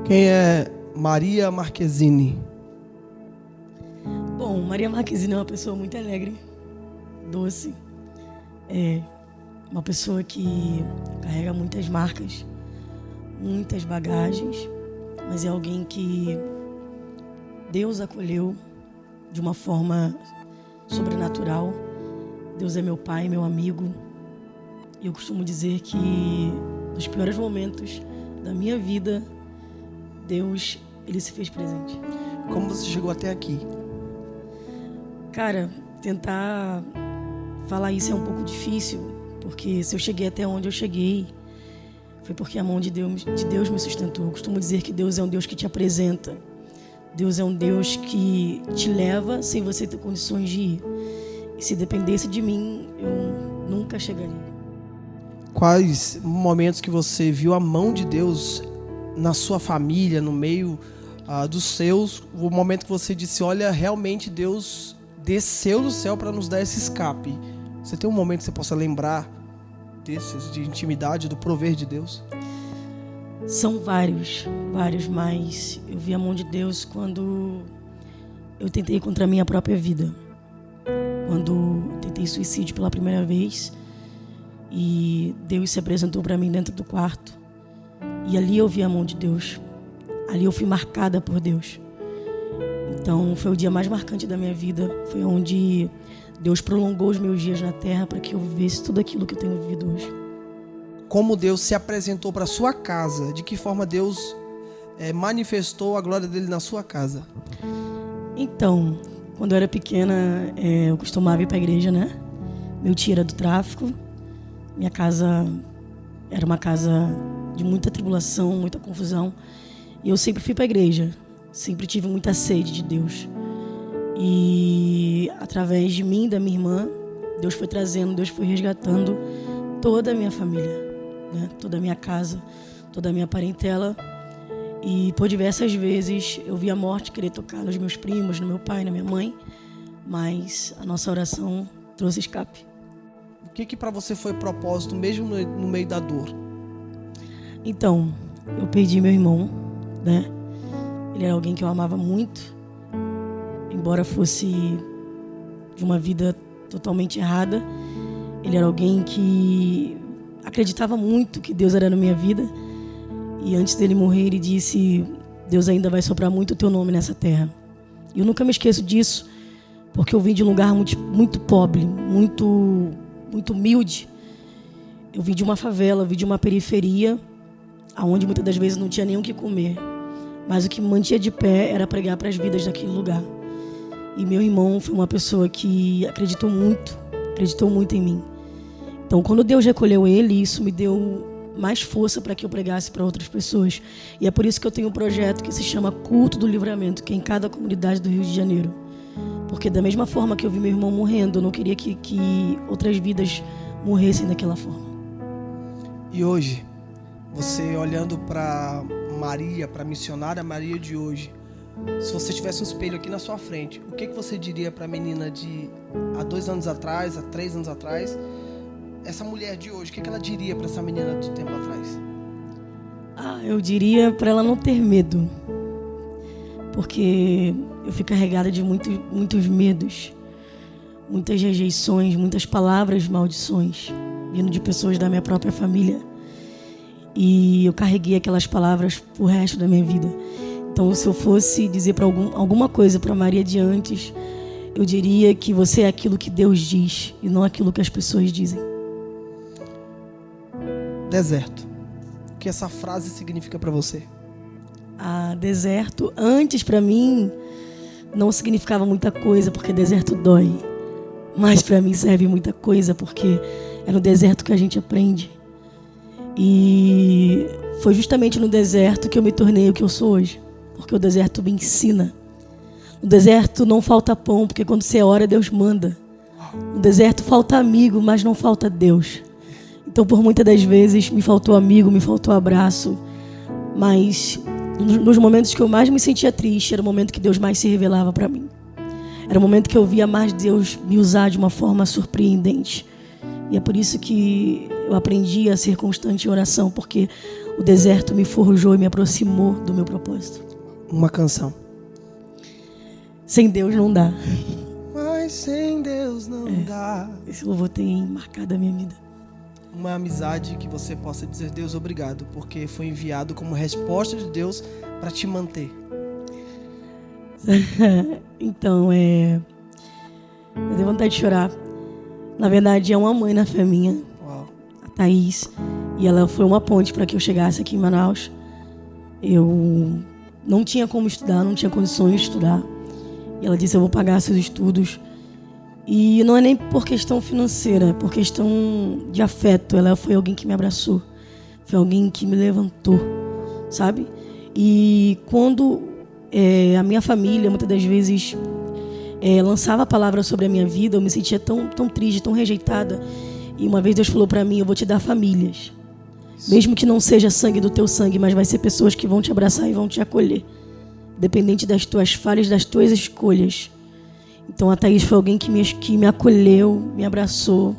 Quem é Maria Marquezine? Bom, Maria Marquezine é uma pessoa muito alegre, doce. É uma pessoa que carrega muitas marcas, muitas bagagens, mas é alguém que Deus acolheu de uma forma sobrenatural. Deus é meu pai, meu amigo. E eu costumo dizer que nos piores momentos da minha vida, Deus, ele se fez presente. Como você chegou até aqui? Cara, tentar falar isso é um pouco difícil, porque se eu cheguei até onde eu cheguei, foi porque a mão de Deus me sustentou. Eu costumo dizer que Deus é um Deus que te apresenta. Deus é um Deus que te leva sem você ter condições de ir. E se dependesse de mim, eu nunca chegaria. Quais momentos que você viu a mão de Deus na sua família, no meio dos seus, o momento que você disse, olha, realmente Deus desceu do céu para nos dar esse escape? Você tem um momento que você possa lembrar desses, de intimidade, do prover de Deus? São vários, mas eu vi a mão de Deus quando eu tentei contra a minha própria vida. Quando tentei suicídio pela primeira vez e Deus se apresentou para mim dentro do quarto. E ali eu vi a mão de Deus. Ali eu fui marcada por Deus. Então foi o dia mais marcante da minha vida. Foi onde Deus prolongou os meus dias na terra para que eu vivesse tudo aquilo que eu tenho vivido hoje. Como Deus se apresentou para sua casa? De que forma Deus manifestou a glória dele na sua casa? Então, quando eu era pequena, eu costumava ir para a igreja, né? Meu tio era do tráfico. Minha casa era uma casa de muita tribulação, muita confusão. E eu sempre fui para a igreja. Sempre tive muita sede de Deus. E através de mim e da minha irmã, Deus foi trazendo, Deus foi resgatando toda a minha família, né? Toda a minha casa, toda a minha parentela. E por diversas vezes eu vi a morte querer tocar nos meus primos, no meu pai, na minha mãe. Mas a nossa oração trouxe escape. O que para você foi propósito, mesmo no meio da dor? Então, eu perdi meu irmão, né? Ele era alguém que eu amava muito, embora fosse de uma vida totalmente errada. Ele era alguém que acreditava muito que Deus era na minha vida. E antes dele morrer, ele disse, Deus ainda vai soprar muito o teu nome nessa terra. E eu nunca me esqueço disso, porque eu vim de um lugar muito pobre, muito humilde. Eu vim de uma favela, eu vim de uma periferia, onde muitas das vezes não tinha nem o que comer. Mas o que me mantinha de pé era pregar para as vidas daquele lugar. E meu irmão foi uma pessoa que acreditou muito em mim. Então, quando Deus recolheu ele, isso me deu mais força para que eu pregasse para outras pessoas. E é por isso que eu tenho um projeto que se chama Culto do Livramento, que é em cada comunidade do Rio de Janeiro. Porque da mesma forma que eu vi meu irmão morrendo, eu não queria que outras vidas morressem daquela forma. E hoje, você olhando para Maria, para a missionária Maria de hoje, se você tivesse um espelho aqui na sua frente, o que você diria para a menina de há 2 anos atrás, há 3 anos atrás? Essa mulher de hoje, o que ela diria para essa menina do tempo atrás? Eu diria para ela não ter medo. Porque eu fui carregada de muitos medos, muitas rejeições, muitas palavras, maldições, vindo de pessoas da minha própria família. E eu carreguei aquelas palavras pro resto da minha vida. Então, se eu fosse dizer para alguma coisa para Maria de antes, eu diria que você é aquilo que Deus diz e não aquilo que as pessoas dizem. Deserto. O que essa frase significa para você? Deserto, antes para mim, não significava muita coisa, porque deserto dói. Mas para mim serve muita coisa, porque é no deserto que a gente aprende. E foi justamente no deserto que eu me tornei o que eu sou hoje. Porque o deserto me ensina. No deserto não falta pão, porque quando você ora, Deus manda. No deserto falta amigo, mas não falta Deus. Então, por muitas das vezes, me faltou amigo, me faltou abraço. Mas nos momentos que eu mais me sentia triste, era o momento que Deus mais se revelava para mim. Era o momento que eu via mais Deus me usar de uma forma surpreendente. E é por isso que eu aprendi a ser constante em oração, porque o deserto me forjou e me aproximou do meu propósito. Uma canção. Sem Deus não dá. Mas sem Deus não dá. Esse louvor tem marcado a minha vida. Uma amizade que você possa dizer: Deus, obrigado, porque foi enviado como resposta de Deus para te manter. Então, eu tenho vontade de chorar. Na verdade, é uma mãe na fé minha, Uau. a Thaís, e ela foi uma ponte para que eu chegasse aqui em Manaus. Eu não tinha como estudar, não tinha condições de estudar. E ela disse: eu vou pagar seus estudos. E não é nem por questão financeira, é por questão de afeto. Ela foi alguém que me abraçou, foi alguém que me levantou, sabe? E quando a minha família, muitas das vezes, lançava a palavra sobre a minha vida, eu me sentia tão triste, tão rejeitada. E uma vez Deus falou para mim: eu vou te dar famílias. Mesmo que não seja sangue do teu sangue, mas vai ser pessoas que vão te abraçar e vão te acolher, dependente das tuas falhas, das tuas escolhas. Então a Thaís foi alguém que me acolheu, me abraçou.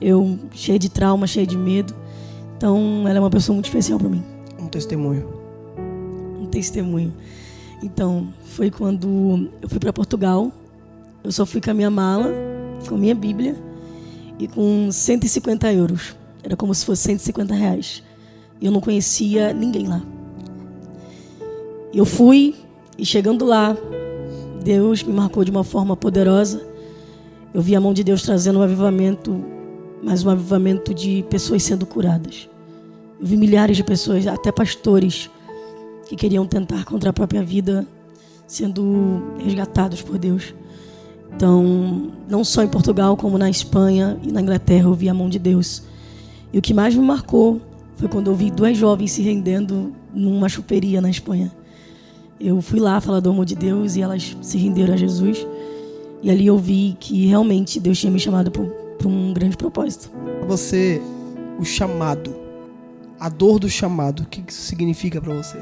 Eu, cheia de trauma, cheia de medo. Então ela é uma pessoa muito especial para mim. Um testemunho. Um testemunho. Então foi quando eu fui para Portugal. Eu só fui com a minha mala, com a minha Bíblia e com 150 euros. Era como se fosse 150 reais. E eu não conhecia ninguém lá. Eu fui e chegando lá, Deus me marcou de uma forma poderosa. Eu vi a mão de Deus trazendo um avivamento, mas um avivamento de pessoas sendo curadas. Eu vi milhares de pessoas, até pastores, que queriam tentar contra a própria vida, sendo resgatados por Deus. Então, não só em Portugal, como na Espanha e na Inglaterra, eu vi a mão de Deus. E o que mais me marcou foi quando eu vi 2 jovens se rendendo numa choperia na Espanha. Eu fui lá falar do amor de Deus e elas se renderam a Jesus. E ali eu vi que realmente Deus tinha me chamado para um grande propósito. Para você, o chamado, a dor do chamado, o que isso significa para você?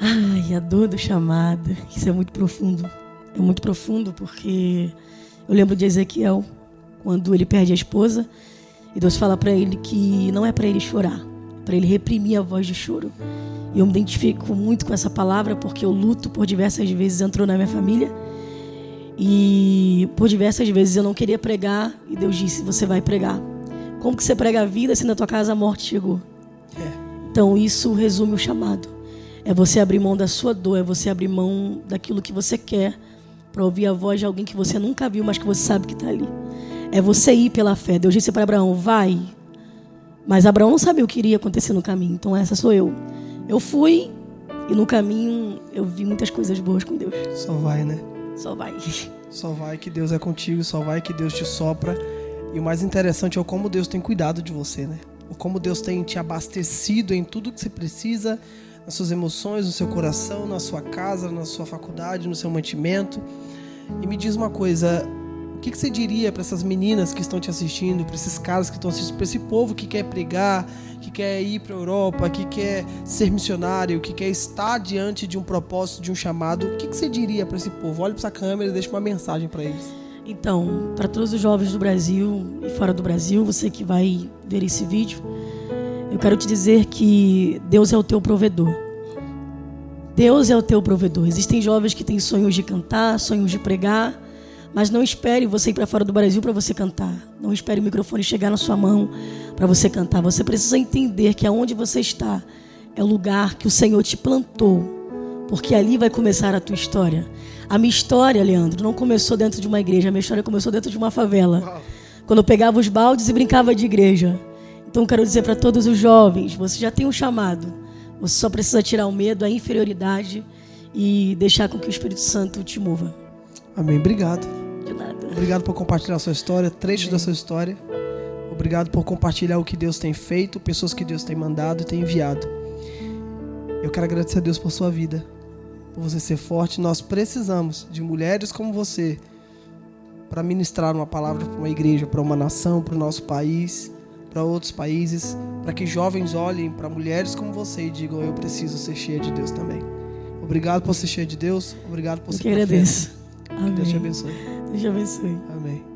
Ai, a dor do chamado, isso é muito profundo. É muito profundo porque eu lembro de Ezequiel, quando ele perde a esposa, e Deus fala para ele que não é para ele chorar, é para ele reprimir a voz de choro. E eu me identifico muito com essa palavra porque o luto por diversas vezes entrou na minha família. E por diversas vezes eu não queria pregar e Deus disse: você vai pregar. Como que você prega a vida se na tua casa a morte chegou? Então isso resume o chamado. É você abrir mão da sua dor, é você abrir mão daquilo que você quer para ouvir a voz de alguém que você nunca viu, mas que você sabe que está ali. É você ir pela fé. Deus disse para Abraão: vai. Mas Abraão não sabia o que iria acontecer no caminho. Então essa sou eu. Eu fui e no caminho eu vi muitas coisas boas com Deus. Só vai, né? Só vai. Só vai que Deus é contigo, só vai que Deus te sopra. E o mais interessante é o como Deus tem cuidado de você, né? O como Deus tem te abastecido em tudo que você precisa, nas suas emoções, no seu coração, na sua casa, na sua faculdade, no seu mantimento. E me diz uma coisa: o que você diria para essas meninas que estão te assistindo, para esses caras que estão assistindo, para esse povo que quer pregar, que quer ir para a Europa, que quer ser missionário, que quer estar diante de um propósito, de um chamado? O que você diria para esse povo? Olha para essa câmera e deixa uma mensagem para eles. Então, para todos os jovens do Brasil e fora do Brasil, você que vai ver esse vídeo, eu quero te dizer que Deus é o teu provedor. Deus é o teu provedor. Existem jovens que têm sonhos de cantar, sonhos de pregar, mas não espere você ir para fora do Brasil para você cantar. Não espere o microfone chegar na sua mão para você cantar. Você precisa entender que aonde você está é o lugar que o Senhor te plantou, porque ali vai começar a tua história. A minha história, Leandro, não começou dentro de uma igreja. A minha história começou dentro de uma favela, quando eu pegava os baldes e brincava de igreja. Então eu quero dizer para todos os jovens: você já tem um chamado. Você só precisa tirar o medo, a inferioridade e deixar com que o Espírito Santo te mova. Amém. Obrigado. De nada. Obrigado por compartilhar a sua história, trechos da sua história. Obrigado por compartilhar o que Deus tem feito, pessoas que Deus tem mandado e tem enviado. Eu quero agradecer a Deus por sua vida, por você ser forte. Nós precisamos de mulheres como você para ministrar uma palavra para uma igreja, para uma nação, para o nosso país, para outros países, para que jovens olhem para mulheres como você e digam: eu preciso ser cheia de Deus também. Obrigado por ser cheia de Deus. Obrigado por ser profeta. Eu que agradeço. Que Deus te abençoe. Deus te abençoe. Amém.